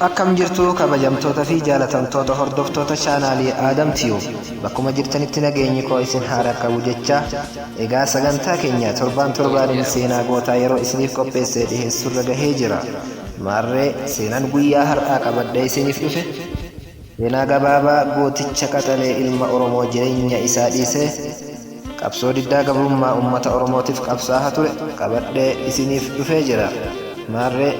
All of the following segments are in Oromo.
Akkam jirtu kabajamtoota fi jaalatamtoota hordoftoota chaanaalii Aadam Tiyuub bakkuma jirtanitti nageenyi koo isin haara qabu jecha egaa sagantaa keenya torbaan seenaa gootaa yeroo isiniif qopheessee dhiheessurra gahee jira. Maarree seenaan guyyaa har'aa qabadhee isiniif dhufe seenaa gabaabaa gooticha qaxalee ilma Oromoo jireenya isaa dhiisee qabsoo diddaa gabrummaa uummata Oromootiif qabsaa'aa ture qabadhee isiniif dhufee jira. Maarree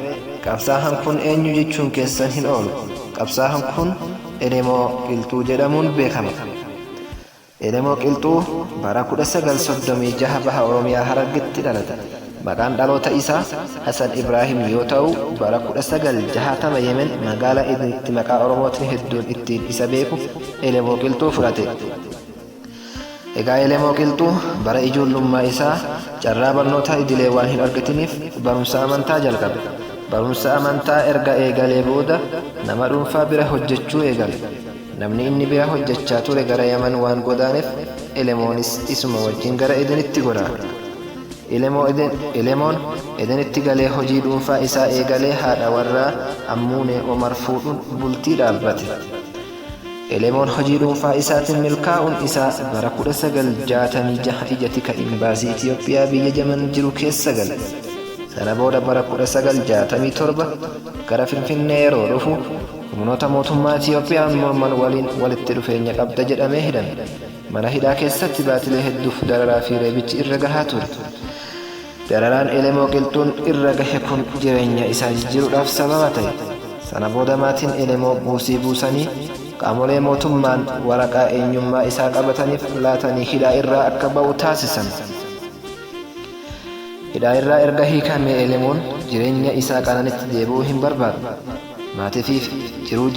qabsaahan kun eenyu jechuun keessan hin oolu. Qabsaahan kun Elemoo Qilxuu jedhamuun beekama. Elemoo Qilxuu bara 1936 baha Oromiyaa Harargeetti dhalate. Maqaan dhaloota isaa Hasan Ibrahim yoo ta'u bara 1960 Yemen magaalaa itti maqaa Oromootiin hedduun ittiin isa beeku Elemoo Qilxuu fudhate. Egaa Elemoo Qilxuu bara ijoollummaa isaa carraa barnootaa idilee waan hin argatiniif barumsa amantaa jalqabe. Barumsa amantaa erga eegalee booda nama dhuunfaa bira hojjechuu eegale. Namni inni bira hojjechaa ture gara Yaman waan godaaneef Elemoonis isuma wajjin gara Edenitti godaane. Elemoon Edenitti galee hojii dhuunfaa isaa eegalee haadha warraa Ammuunee Omar fuudhuun bultii dhaabbate. Elemoon hojii dhuunfaa isaatiin milkaa'uun isaa bara 1966 ija tika imbaasii Itiyoophiyaa biyya Yaman jiru keessa gale. Sana booda bara 1967 gara Finfinnee yeroo dhufu humnoota mootummaa Itiyoophiyaan morman waliin walitti dhufeenya qabda jedhamee hidhame. Mana hidhaa keessatti baatilee hedduuf dararaa fi reebichi irra gahaa ture. Dararaan Elemoo Qilxuun irra gahe kun jireenya isaa jijjiiruudhaaf sababa ta'e. Sana booda maatiin Elemoo buusii buusanii qaamolee mootummaan waraqaa eenyummaa isaa qabataniif laatanii hidhaa irraa akka ba'u taasisan. Hidhaa irraa erga hiikamee Elemoon jireenya isaa qananitti deebi'uu hin barbaadu. Maatiif jiruu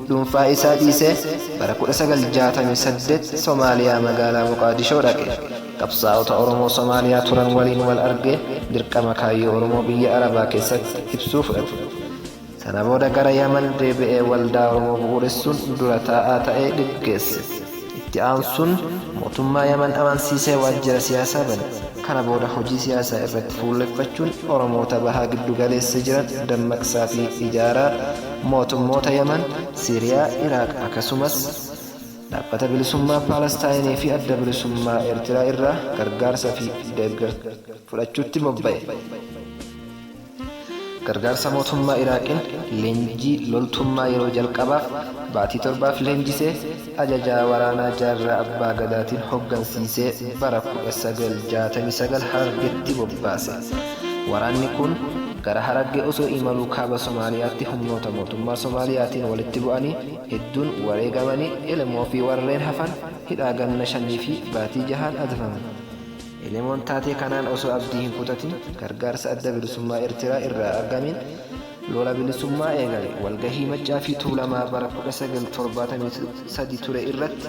dhuunfaa isaa dhiisee bara 1968 Somaaliyaa magaalaa Moqaadishoo dhaqe. Qabsaa'ota Oromoo Somaaliyaa turan waliin wal argee dirqama kaayyoo Oromoo biyya Arabaa keessatti ibsuu fudhate. Sana booda gara Yaman deebi'ee waldaa Oromoo bu'uuressuun dura taa'aa ta'ee gaggeesse. Itti aansuun mootummaa Yaman amansiisee waajjira siyaasaa bane. Kana booda hojii siyaasaa irratti fuulleffachuun Oromoota bahaa giddu galeessa jiran dammaqsaa fi ijaaraa mootummoota Yaman, Siiriyaa, Iraaq akkasumas dhaabbata bilisummaa Paalestaayinii fi adda bilisummaa Eertiraa irraa gargaarsa fi deeggarsa fudhachuutti bobba'e. Gargaarsa mootummaa Iraaqiin leenjii loltummaa yeroo jalqabaaf baatii 7 leenjisee ajajaa waraanaa jaarraa abbaa gadaatiin hoggansiisee bara 1969 Harargeetti bobbaase. Waraanni kun gara Harargee osoo imaluu kaaba Somaaliyaatti humnoota mootummaa Soomaaliyaatiin walitti bu'anii hedduun wareegamanii Elemoo fi warreen hafan hidhaa ganna 5 fi baatii 6 adabaman. Elemoon taatee kanaan osoo abdii hin kutatin gargaarsa adda bilisummaa Eertiraa irraa argameen lola bilisummaa eegale. Walgahii Maccaa fi Tuulamaa bara 1973 ture irratti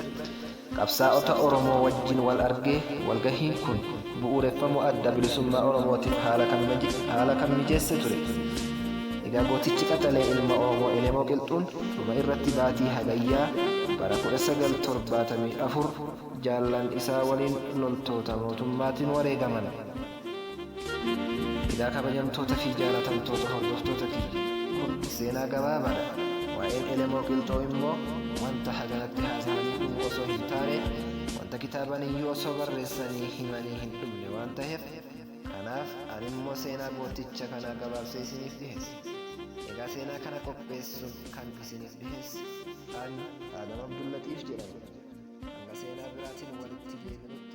qabsaa'ota Oromoo wajjin wal argee walgahiin kun bu'uureffamuu adda bilisummaa Oromootiif haala kan mijeesse ture. Egaa gootichi qaxalee ilma Oromoo Elemoo Qilxuun dhuma irratti baatii Hagayyaa bara 1974 jaallan isaa waliin loltoota mootummaatiin wareegaman. Egaa kabajamtoota fi jaalatamtoota hordoftoota kun seenaa gabaabaadha. Waa'een Elemoo Qilxuu immoo wanta haganatti haasa'anii osoo hin taane wanta kitaaban iyyuu osoo barreessanii himanii hin dhumne waan ta'eef kanaaf ani immoo seenaa gooticha kanaa gabaabsee isiniif dhiheesse. Egaa seenaa kana qopheessuun kan isiniif dhiheesse ani Aadam Abdullatiif jedhama. Hanga seenaa biraatiin walitti deebinutti